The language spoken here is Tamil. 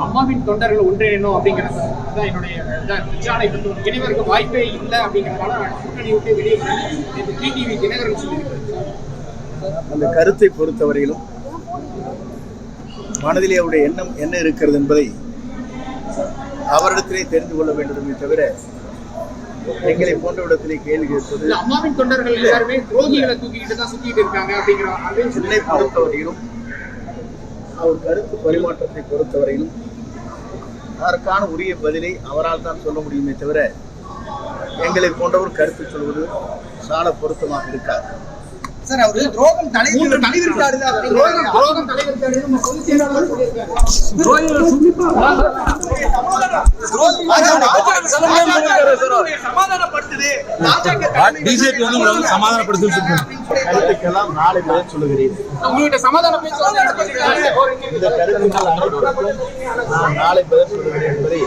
அம்மாவின் தொண்டர்கள் ஒன்றிணைணும் அப்படிங்கிறது என்னுடைய இணைவருக்கு வாய்ப்பே இல்லை அப்படிங்கிறதால கூட்டணி விட்டு வெளியே டிடிவி தினகரன் சொல்லியிருக்காரு. அந்த கருத்தை பொறுத்தவரையிலும் மனதிலே அவருடைய எண்ணம் என்ன இருக்கிறது என்பதை அவரிடத்திலே தெரிந்து கொள்ள வேண்டுமே தவிர எங்களை போன்றவிடத்திலே கேள்வி கேட்பது. அம்மாவின் தொண்டர்கள் எல்லாருமே துரோகிகளை தூக்கிட்டு தான் சுத்திட்டு இருக்காங்க அப்படிங்கிற என்னை பொறுத்தவரையிலும் அவர் கருத்து பரிமாற்றத்தை பொறுத்தவரையிலும் அதற்கான உரிய பதிலை அவரால் தான் சொல்ல முடியுமே தவிர எங்களை போன்றவர் கருத்து சொல்வது சால பொருத்தமாக இருக்காது. சார், அவரு துரோகம் தலைவர் கருத்துக்கெல்லாம் நாளை பதில் சொல்லுகிறேன். இந்த கருத்துக்கள் நாளை பதில் சொல்லுகிறேன் என்பதை